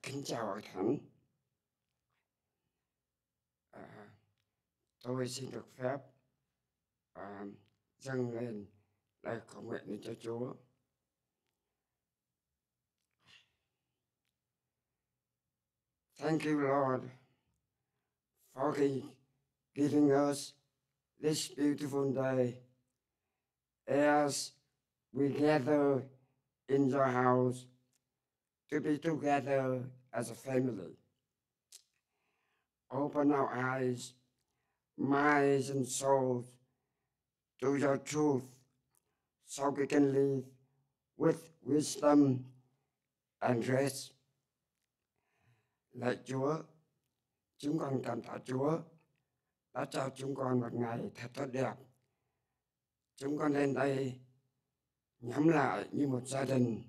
Kính chào Hội Thánh. Tôi xin được phép dâng lên lời cầu nguyện lên cho Chúa. Thank you, Lord, for giving us this beautiful day as we gather in your house to be together as a family. Open our eyes, minds, and souls to your truth so we can live with wisdom and rest. Lạy Chúa, chúng con cảm tạ Chúa đã cho chúng con một ngày thật tốt đẹp. Chúng con lên đây nhóm lại như một gia đình.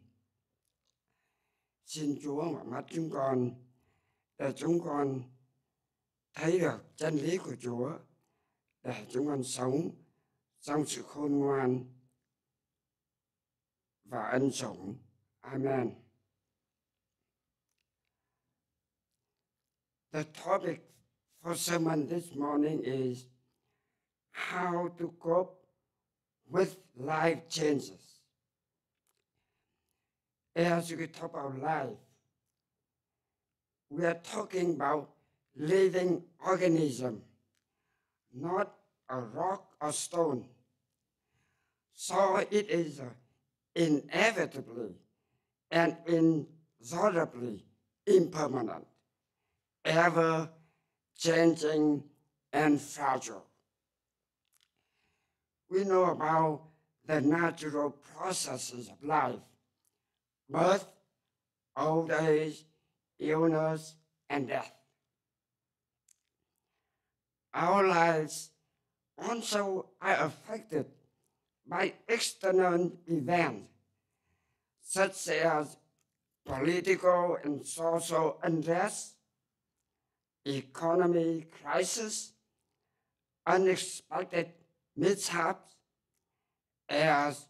Xin Chúa mở mắt chúng con để chúng con thấy được chân lý của Chúa, để chúng con sống trong sự khôn ngoan và ân sủng. Amen. The topic for sermon this morning is how to cope with life changes. As we talk about life, we are talking about living organism, not a rock or stone. So it is inevitably and inexorably impermanent, ever changing and fragile. We know about the natural processes of life: birth, old age, illness, and death. Our lives also are affected by external events such as political and social unrest, economic crisis, unexpected mishaps, as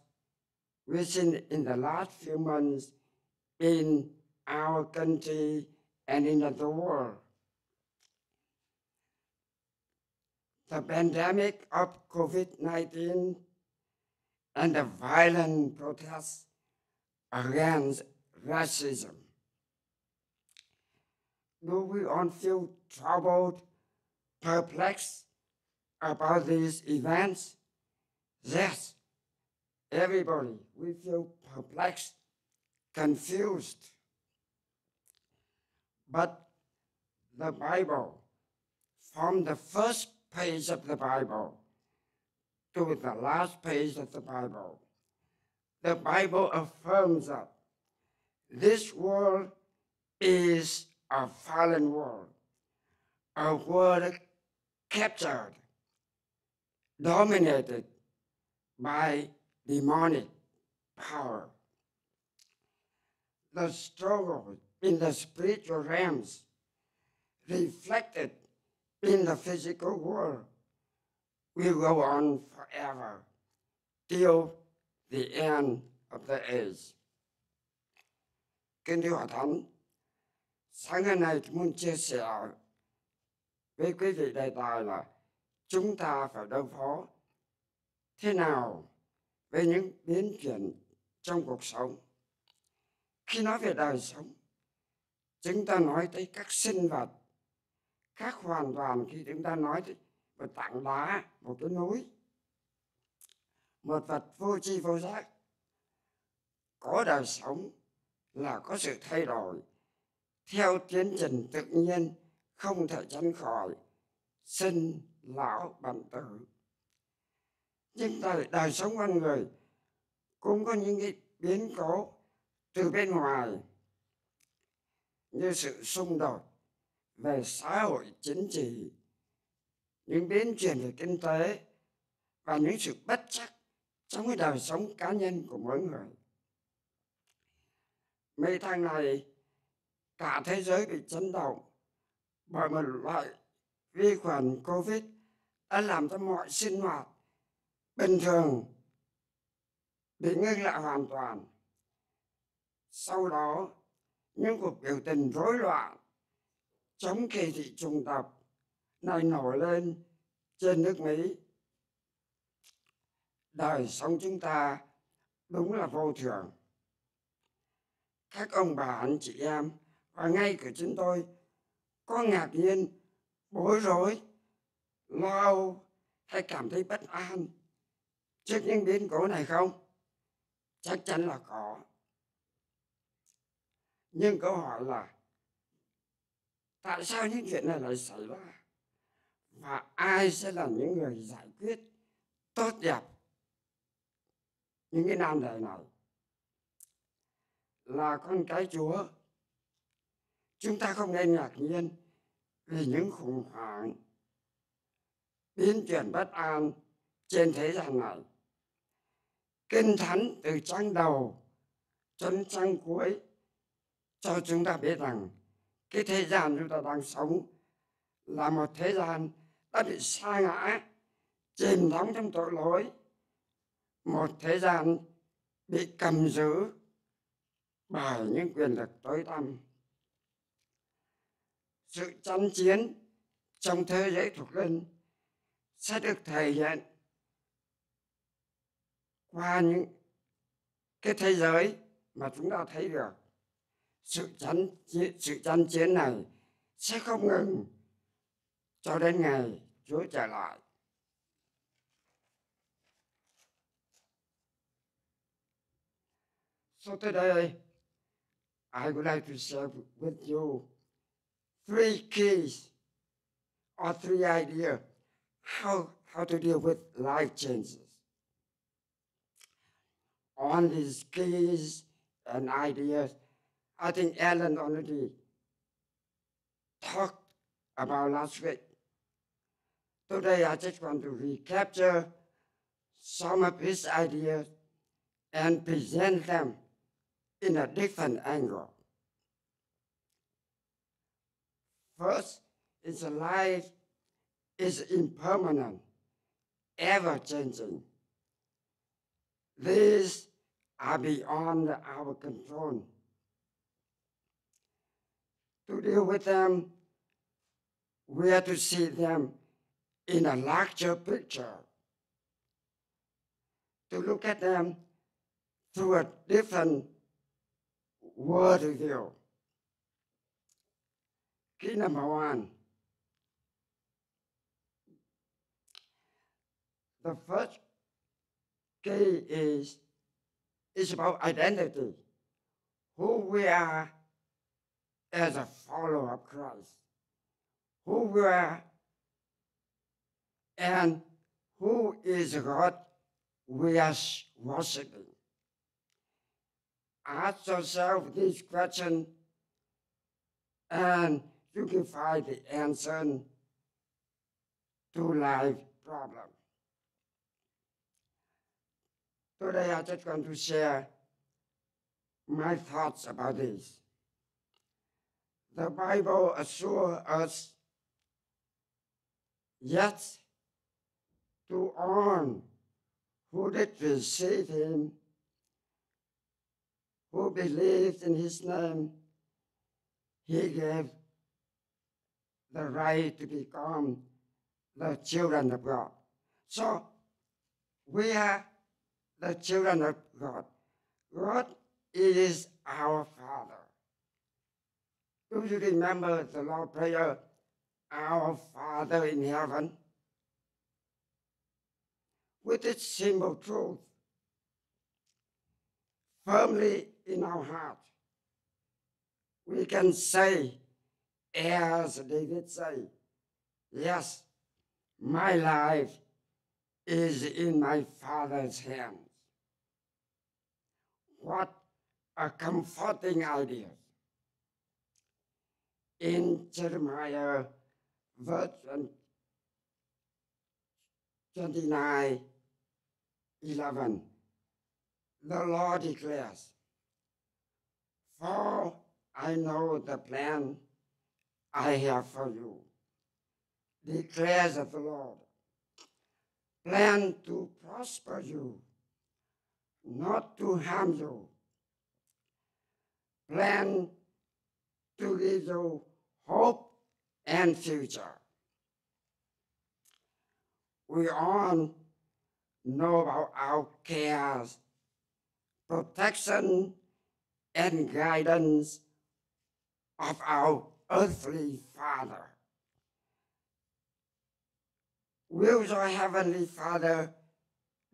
we've seen in the last few months in our country and in the world. The pandemic of COVID-19 and the violent protests against racism. Do we all feel troubled, perplexed about these events? Yes, everybody, we feel perplexed, confused. But the Bible, from the first page of the Bible to the last page of the Bible affirms that this world is a fallen world, a world captured, dominated by demonic power. The struggle in the spiritual realms reflected in the physical world will go on forever till the end of the age. Kính thưa Hội Thánh, sáng ngày này tôi muốn chia sẻ với quý vị đề tài là chúng ta phải đối phó thế nào với những biến chuyển trong cuộc sống. Khi nói về đời sống, chúng ta nói tới các sinh vật khác hoàn toàn khi chúng ta nói tới một tảng đá, một cái núi, một vật vô tri vô giác. Có đời sống là có sự thay đổi theo tiến trình tự nhiên, không thể tránh khỏi sinh lão bệnh tử. Nhưng đời sống con người cũng có những cái biến cố từ bên ngoài, như sự xung đột về xã hội chính trị, những biến chuyển về kinh tế và những sự bất trắc trong cái đời sống cá nhân của mỗi người. Mấy tháng này cả thế giới bị chấn động bởi một loại vi khuẩn COVID đã làm cho mọi sinh hoạt bình thường bị ngưng lại hoàn toàn. Sau đó những cuộc biểu tình rối loạn chống kỳ thị chủng tộc này nổi lên trên nước Mỹ. Đời sống chúng ta đúng là vô thường. Các ông bà anh chị em và ngay cả chính tôi có ngạc nhiên, bối rối, lo âu hay cảm thấy bất an trước những biến cố này không? Chắc chắn là có. Nhưng câu hỏi là tại sao những chuyện này lại xảy ra? Và ai sẽ là những người giải quyết tốt đẹp những cái nan đề này? Là con cái Chúa, chúng ta không nên ngạc nhiên vì những khủng hoảng, biến chuyển bất an trên thế gian này. Kinh Thánh từ trang đầu cho đến trang cuối cho chúng ta biết rằng cái thế gian chúng ta đang sống là một thế gian đã bị sa ngã, chìm đắm trong tội lỗi, một thế gian bị cầm giữ bởi những quyền lực tối tăm. Sự chăn chiến trong thế giới thuộc linh sẽ được thể hiện qua những cái thế giới mà chúng ta thấy được. Sự chăn chiến này sẽ không ngừng cho đến ngày Chúa trở lại. So today, I would like to share with you 3 keys or 3 ideas how to deal with life changes. On these keys and ideas, I think Alan already talked about last week. Today, I just want to recapture some of his ideas and present them in a different angle. First, is a life is impermanent, ever-changing. These are beyond our control. To deal with them, we have to see them in a larger picture, to look at them through a different worldview. Key number 1. The first key is about identity, who we are as a follower of Christ, who we are and who is God we are worshiping. Ask yourself this question and you can find the answer to life problem. Today I just want to share my thoughts about this. The Bible assures us, yet to all who did receive him, who believed in his name, he gave the right to become the children of God. So we are the children of God. God is our Father. Do you remember the Lord's Prayer, Our Father in heaven? With its simple truth firmly in our heart, we can say, as David said, yes, my life is in my Father's hands. What a comforting idea. In Jeremiah verse 29:11, the Lord declares, for I know the plan I have for you, declares the Lord, plan to prosper you, not to harm you, plan to give you hope and future. We all know about our cares, protection, and guidance of our earthly Father. Will your Heavenly Father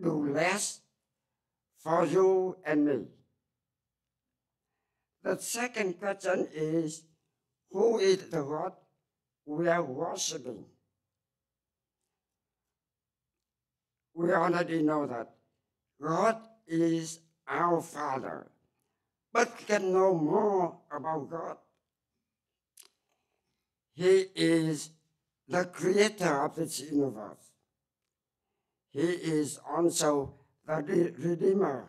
do less for you and me? The second question is, who is the God we are worshiping? We already know that God is our Father, but we can know more about God. He is the creator of this universe. He is also the Redeemer.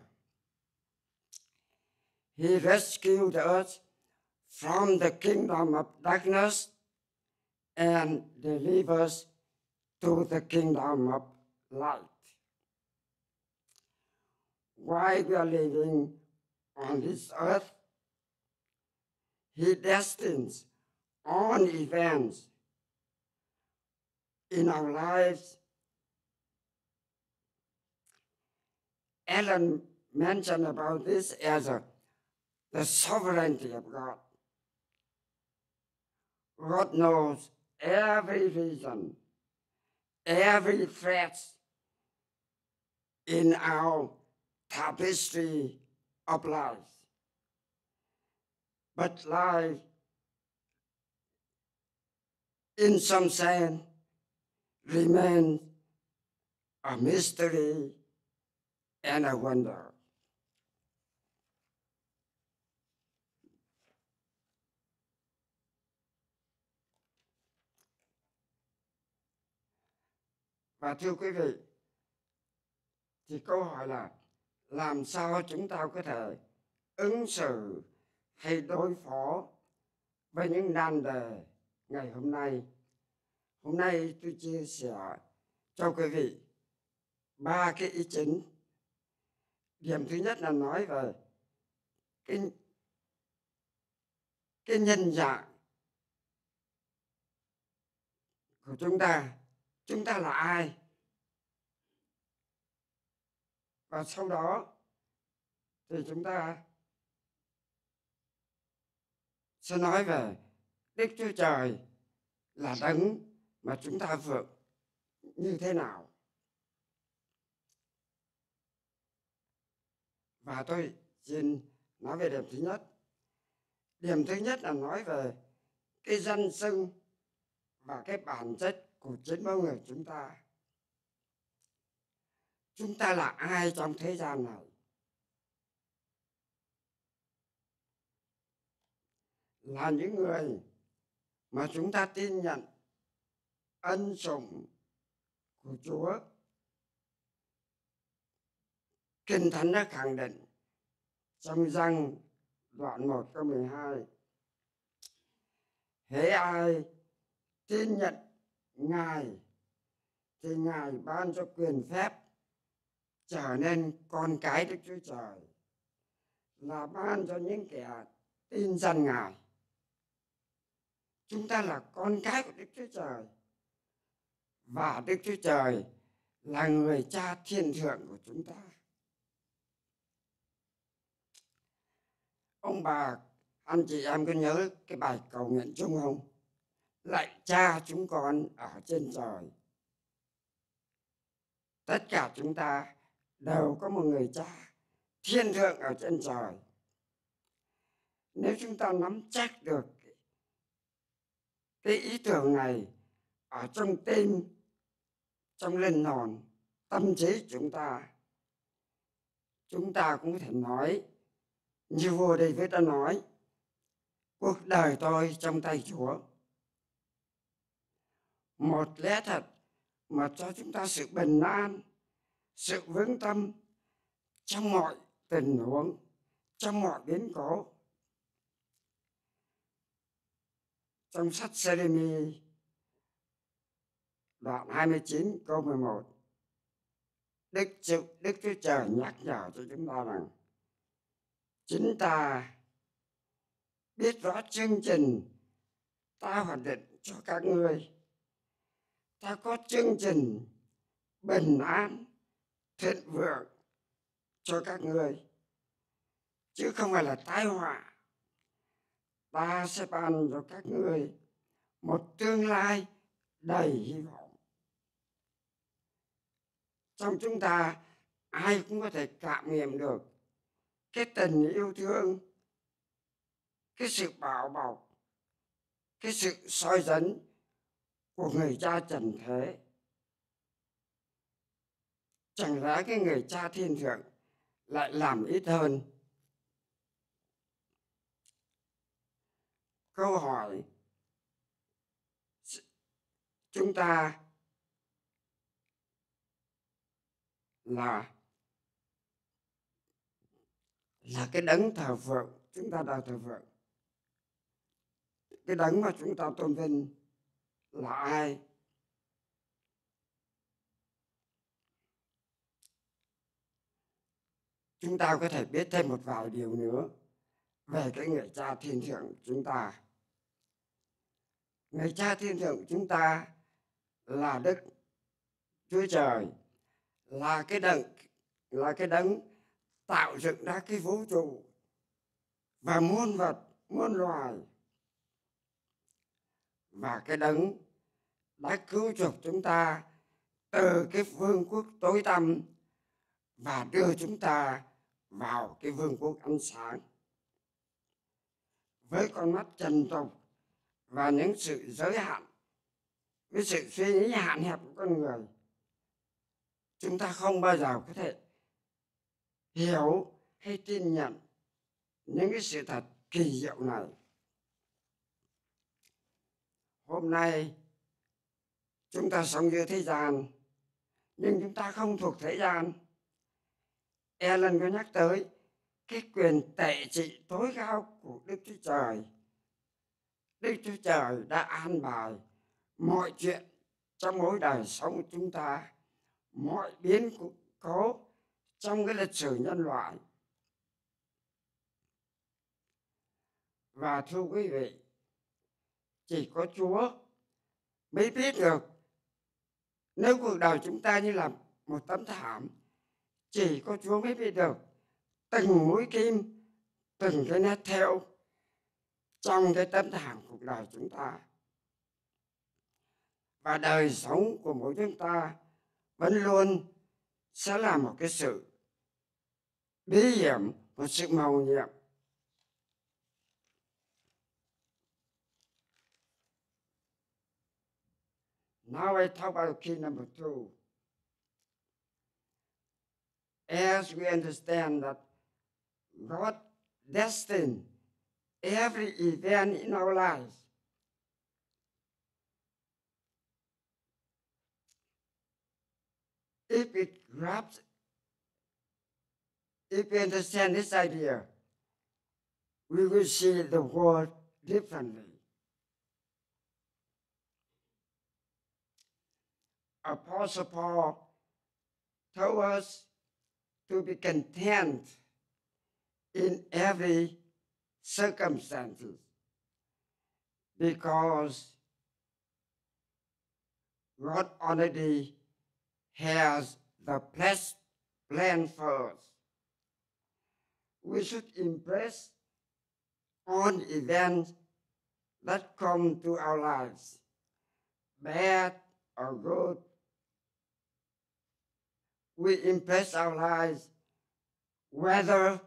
He rescued us from the kingdom of darkness and delivered us to the kingdom of light. While we are living on this earth, He destines all events in our lives. Ellen mentioned about this as the sovereignty of God. God knows every reason, every threat in our tapestry of life. But life, in some sense, remains a mystery and a wonder. Và thưa quý vị, thì câu hỏi là làm sao chúng ta có thể ứng xử hay đối phó với những nan đề ngày hôm nay? Hôm nay tôi chia sẻ cho quý vị 3 cái ý chính. Điểm thứ nhất là nói về cái nhân dạng của chúng ta. Chúng ta là ai? Và sau đó thì chúng ta sẽ nói về Đức Chúa Trời là đấng mà chúng ta phượng như thế nào. Và tôi xin nói về điểm thứ nhất. Điểm thứ nhất là nói về cái danh xưng và cái bản chất của chính mỗi người chúng ta. Chúng ta là ai trong thế gian này? Là những người mà chúng ta tin nhận ân sủng của Chúa. Kinh Thánh đã khẳng định trong Giăng đoạn 1 câu 12: hễ ai tin nhận Ngài thì Ngài ban cho quyền phép trở nên con cái Đức Chúa Trời, là ban cho những kẻ tin dân Ngài. Chúng ta là con cái của Đức Chúa Trời, và Đức Chúa Trời là người Cha thiên thượng của chúng ta. Ông bà, anh chị em có nhớ cái bài cầu nguyện chung không? Lạy Cha chúng con ở trên trời. Tất cả chúng ta đều có một người Cha thiên thượng ở trên trời. Nếu chúng ta nắm chắc được cái ý tưởng này ở trong tim, trong linh hồn, tâm trí chúng ta cũng có thể nói như vua David đã nói: cuộc đời tôi trong tay Chúa. Một lẽ thật mà cho chúng ta sự bình an, sự vững tâm trong mọi tình huống, trong mọi biến cố. Trong sách Giê-rê-mi đoạn 29 câu 11, Đức Chúa Trời nhắc nhở cho chúng ta rằng chính ta biết rõ chương trình ta hoạch định cho các ngươi. Ta có chương trình bình an, thịnh vượng cho các ngươi, chứ không phải là tai họa. Ta sẽ ban cho các ngươi một tương lai đầy hy vọng. Trong chúng ta, ai cũng có thể cảm nghiệm được cái tình yêu thương, cái sự bảo bọc, cái sự soi dẫn của người cha trần thế. Chẳng lẽ cái người cha thiên thượng lại làm ít hơn? Câu hỏi chúng ta là cái đấng thờ phượng chúng ta đang thờ phượng, cái đấng mà chúng ta tôn vinh là ai? Chúng ta có thể biết thêm một vài điều nữa về cái người cha thiên thượng chúng ta. Người cha thiên thượng chúng ta là Đức Chúa Trời, là cái đấng tạo dựng ra cái vũ trụ và muôn vật, muôn loài, và cái đấng đã cứu chuộc chúng ta từ cái vương quốc tối tăm và đưa chúng ta vào cái vương quốc ánh sáng. Với con mắt trần tục và những sự giới hạn, với sự suy nghĩ hạn hẹp của con người, chúng ta không bao giờ có thể hiểu hay tin nhận những cái sự thật kỳ diệu này. Hôm nay chúng ta sống giữa thế gian, nhưng chúng ta không thuộc thế gian. Ellen có nhắc tới cái quyền tể trị tối cao của Đức Chúa Trời. Đức Chúa Trời đã an bài mọi chuyện trong mỗi đời sống của chúng ta, mọi biến cố trong cái lịch sử nhân loại. Và thưa quý vị, chỉ có Chúa mới biết được, nếu cuộc đời chúng ta như là một tấm thảm, chỉ có Chúa mới biết được từng mũi kim, từng cái nét thêu trong cái tấm thảm cuộc đời chúng ta. Và đời sống của mỗi chúng ta vẫn luôn sẽ là một cái sự bí hiểm, một sự mầu nhiệm. Now I talk about key number 2. As we understand that God destined every event in our lives if we understand this idea, we will see the world differently. Apostle Paul told us to be content in every circumstances because God already has the best plan for us. We should embrace all events that come to our lives, bad or good. We embrace our lives whether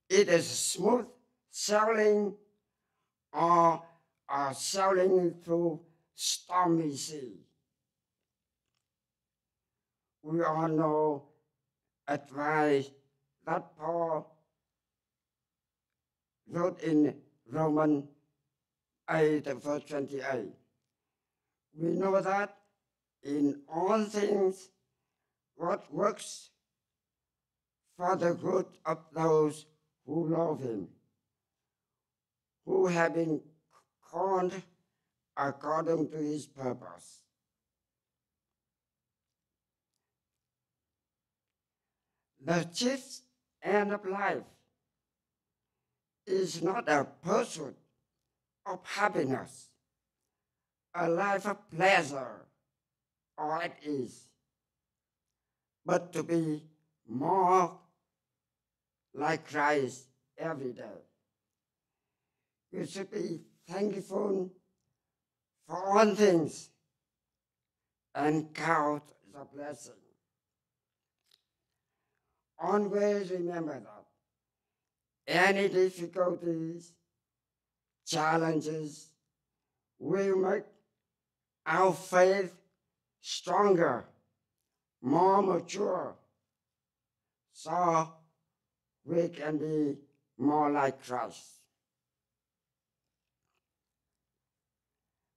it is smooth sailing or sailing through stormy sea. We all know advice that Paul wrote in Romans 8, verse 28. We know that in all things God works for the good of those who love him, who have been called according to his purpose. The chief end of life is not a pursuit of happiness, a life of pleasure or at ease, but to be more like Christ every day. We should be thankful for all things and count the blessing. Always remember that any difficulties, challenges will make our faith stronger, more mature, so we can be more like Christ.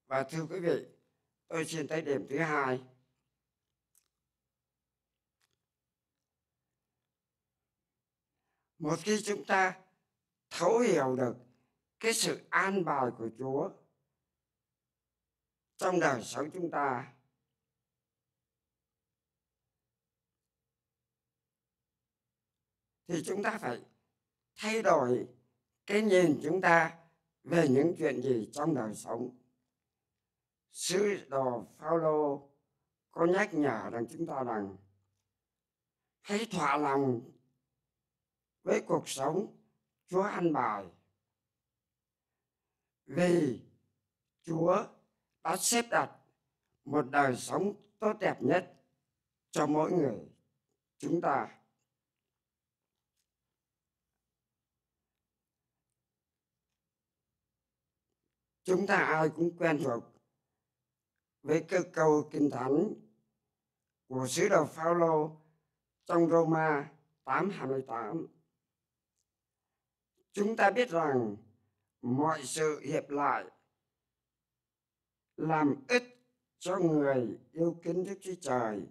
Và thưa quý vị, tôi xin tới điểm thứ hai. Một khi chúng ta thấu hiểu được cái sự an bài của Chúa trong đời sống chúng ta, thì chúng ta phải thay đổi cái nhìn chúng ta về những chuyện gì trong đời sống. Sứ đồ Phaolô có nhắc nhở rằng chúng ta rằng hãy thỏa lòng với cuộc sống Chúa an bài, vì Chúa đã xếp đặt một đời sống tốt đẹp nhất cho mỗi người chúng ta. Chúng ta ai cũng quen thuộc với cái câu Kinh Thánh của sứ đồ Phaolô trong Roma 8:28. Chúng ta biết rằng mọi sự hiệp lại làm ích cho người yêu kính Đức Chúa Trời,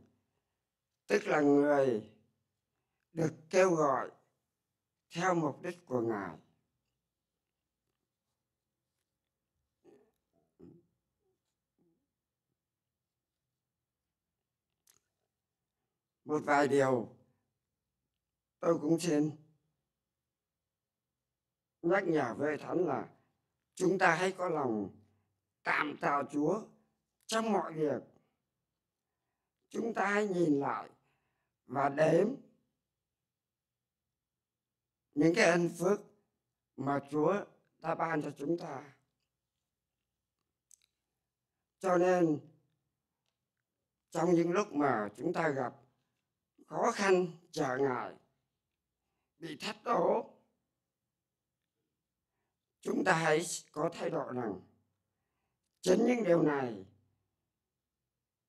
tức là người được kêu gọi theo mục đích của Ngài. Một vài điều tôi cũng xin nhắc nhở với Thánh là chúng ta hãy có lòng cảm tạ Chúa trong mọi việc. Chúng ta hãy nhìn lại và đếm những cái ân phước mà Chúa đã ban cho chúng ta. Cho nên trong những lúc mà chúng ta gặp khó khăn, trở ngại, bị thách đố, chúng ta hãy có thái độ rằng chính những điều này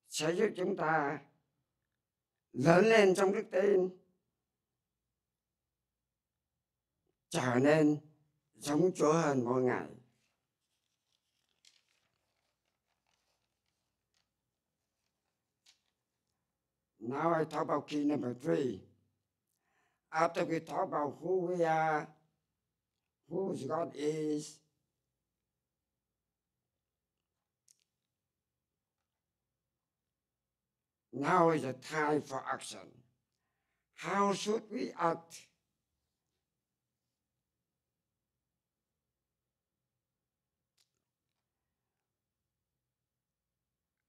sẽ giúp chúng ta lớn lên trong đức tin, trở nên giống Chúa hơn mỗi ngày. Now I talk about key number 3. After we talk about who we are, who God is, now is the time for action. How should we act?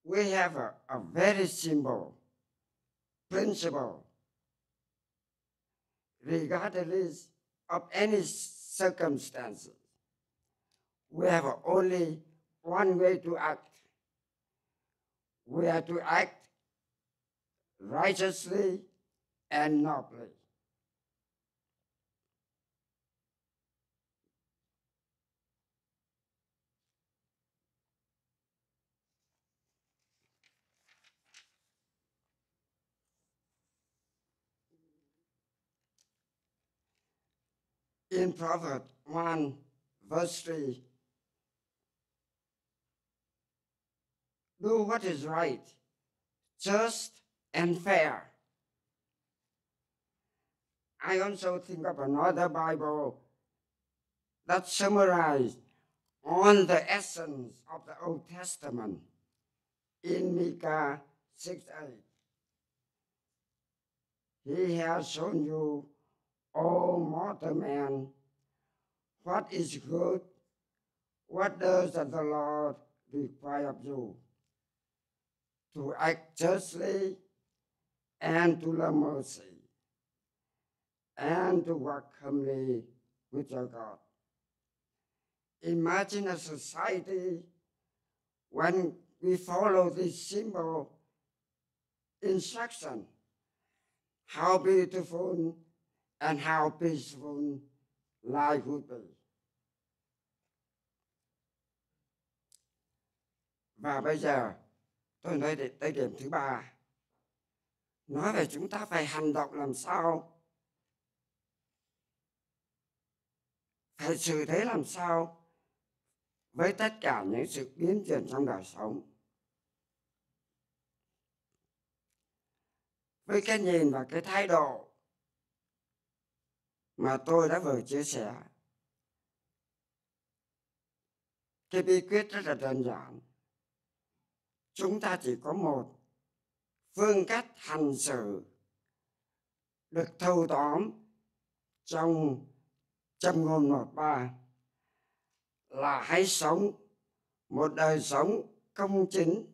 We have a very simple principle, regardless of any circumstances. We have only one way to act. We have to act righteously and nobly. In Proverbs 1, verse 3, do what is right, just, and fair. I also think of another Bible that summarizes all the essence of the Old Testament in Micah 6:8. He has shown you, O mortal man, what is good, What does the Lord require of you? To act justly and to love mercy and to work humbly with your God. Imagine a society when we follow this simple instruction. How beautiful and how peaceful life would be. Và bây giờ tôi nói tới điểm thứ ba. Nói về chúng ta phải hành động làm sao, phải xử thế làm sao với tất cả những sự biến chuyển trong đời sống. Với cái nhìn và cái thái độ mà tôi đã vừa chia sẻ, cái bí quyết rất là đơn giản. Chúng ta chỉ có một phương cách hành xử được thâu tóm trong châm ngôn 13 là hãy sống một đời sống công chính,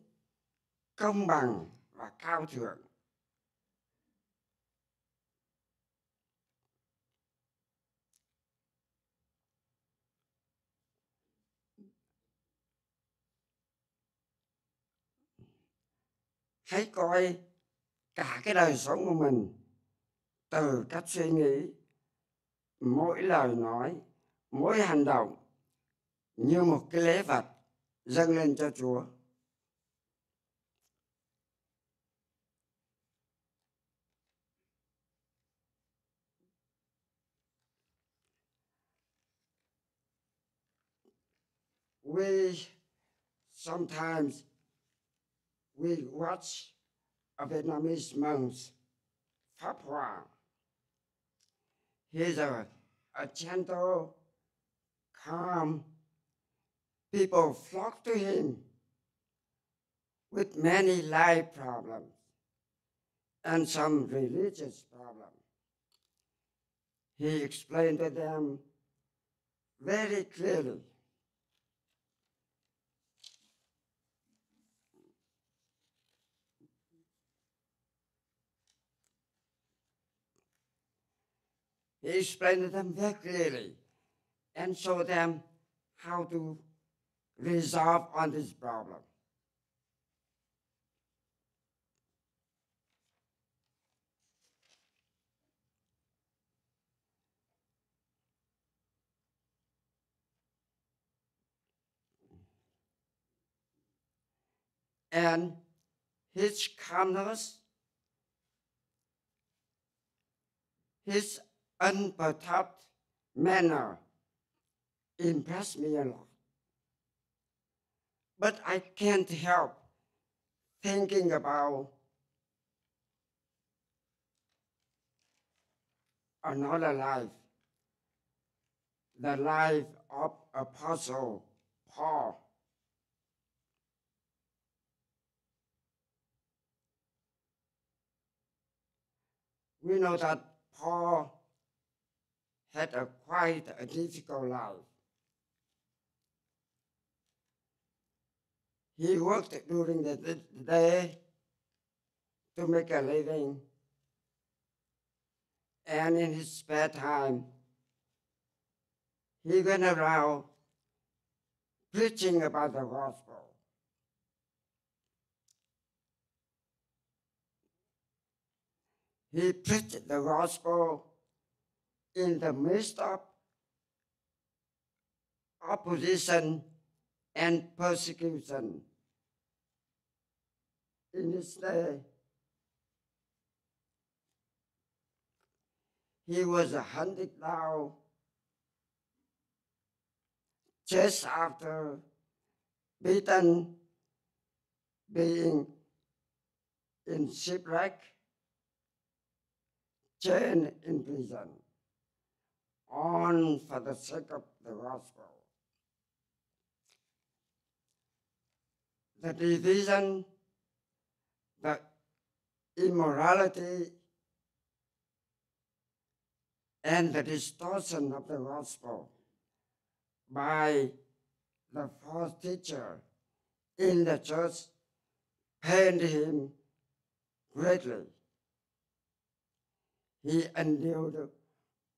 công bằng và cao thượng. Hãy coi cả cái đời sống của mình từ cách suy nghĩ, mỗi lời nói, mỗi hành động như một cái lễ vật dâng lên cho Chúa. Sometimes we watch a Vietnamese monk, Pháp Hòa. He's a gentle, calm. People flock to him with many life problems and some religious problems. He explained to them very clearly. He explained to them very clearly and showed them how to resolve on this problem. And his calmness, his unperturbed manner impressed me a lot. But I can't help thinking about another life, the life of Apostle Paul. We know that Paul had quite a difficult life. He worked during the day to make a living, and in his spare time, he went around preaching about the gospel. He preached the gospel in the midst of opposition and persecution in his day. He was hunted down just after beaten, being in shipwreck, chained in prison, on for the sake of the gospel. The division, the immorality, and the distortion of the gospel by the false teacher in the church pained him greatly. He endured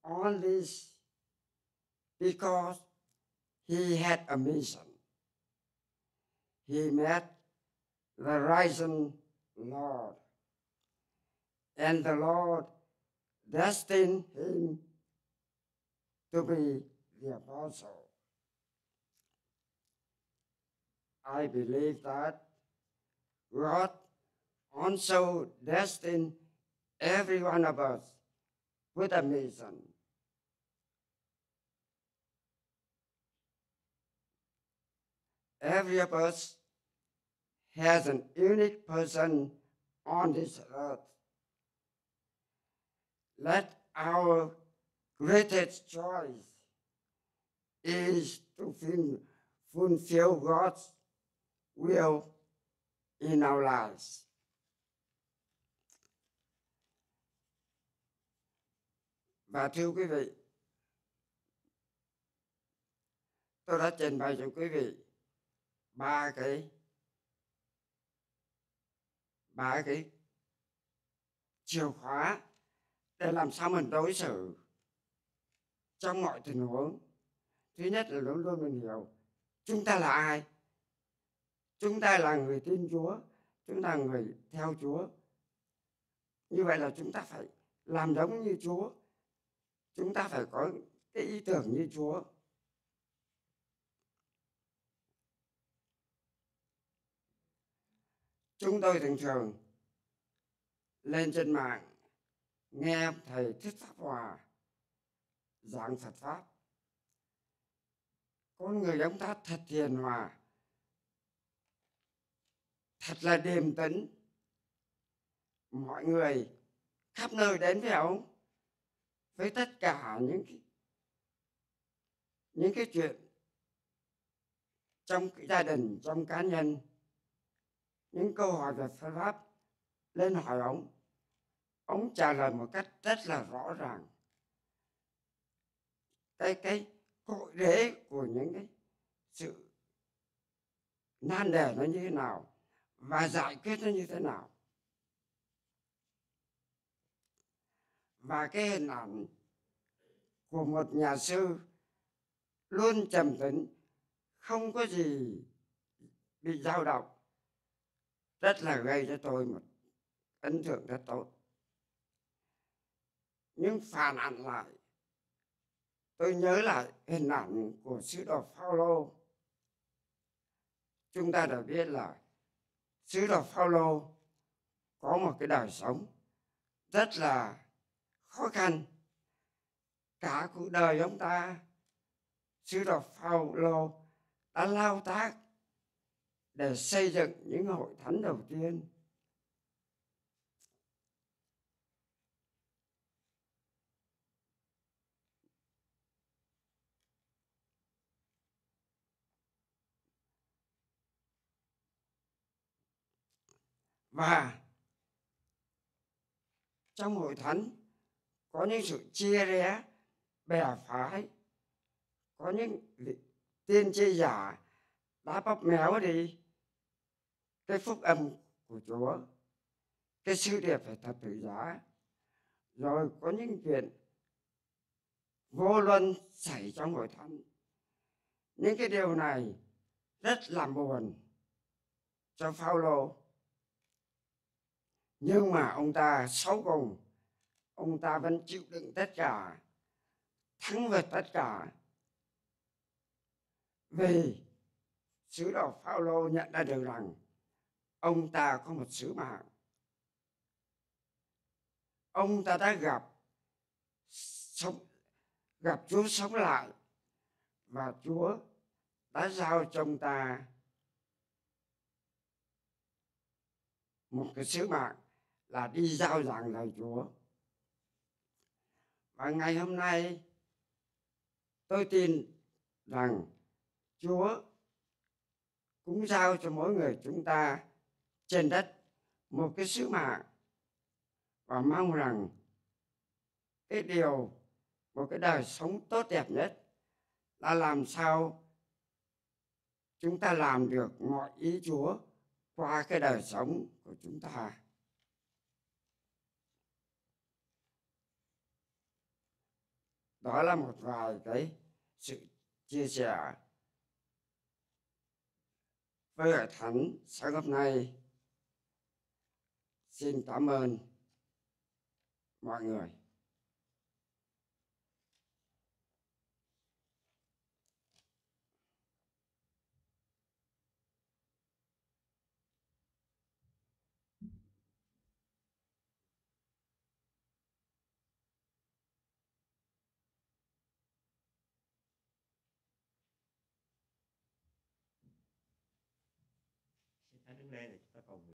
all this because he had a mission. He met the risen Lord, and the Lord destined him to be the apostle. I believe that God also destined every one of us with a mission. Every of us has an unique person on this earth. Let our greatest choice is to fulfill God's will in our lives. Và thưa quý vị, tôi đã trình bày cho quý vị ba cái chìa khóa để làm sao mình đối xử trong mọi tình huống. Thứ nhất là luôn luôn mình hiểu chúng ta là ai. Chúng ta là người tin Chúa, chúng ta là người theo Chúa. Như vậy là chúng ta phải làm giống như Chúa. Chúng ta phải có cái ý tưởng như Chúa. Chúng tôi thường lên trên mạng nghe thầy Thích Pháp Hòa giảng Phật Pháp. Con người ông ta thật hiền hòa, thật là điềm tĩnh. Mọi người khắp nơi đến với ông với tất cả những cái chuyện trong cái gia đình, trong cá nhân, những câu hỏi về Phật Pháp lên hỏi ông trả lời một cách rất là rõ ràng. Cái cội rễ của những cái sự nan đề nó như thế nào và giải quyết nó như thế nào. Và cái hình ảnh của một nhà sư luôn trầm tĩnh, không có gì bị dao động, rất là gây cho tôi một ấn tượng rất tốt. Nhưng phản ảnh lại, tôi nhớ lại hình ảnh của sứ đồ Phaolô. Chúng ta đã biết là sứ đồ Phaolô có một cái đời sống rất là khó khăn. Cả cuộc đời ông ta, sứ đồ Phaolô đã lao tác để xây dựng những hội thánh đầu tiên. Và trong hội thánh có những sự chia rẽ, bè phái, có những tiên tri giả đã bóp méo đi cái phúc âm của Chúa, cái sứ điệp phải thật tự giá. Rồi có những chuyện vô luân xảy trong hội thánh. Những cái điều này rất làm buồn cho Phaolô. Nhưng mà ông ta sau cùng, ông ta vẫn chịu đựng tất cả, thắng vượt tất cả. Vì sứ đồ Phaolô nhận ra được rằng ông ta có một sứ mạng. Ông ta đã gặp Chúa sống lại, và Chúa đã giao cho ông ta một cái sứ mạng là đi rao giảng lời Chúa. Và ngày hôm nay tôi tin rằng Chúa cũng giao cho mỗi người chúng ta trên đất một cái sứ mạng, và mong rằng một cái đời sống tốt đẹp nhất là làm sao chúng ta làm được mọi ý Chúa qua cái đời sống của chúng ta. Đó là một vài cái sự chia sẻ với Hội Thánh sáng hôm nay. Xin cảm ơn mọi người. Đứng lên để chúng ta cầu nguyện.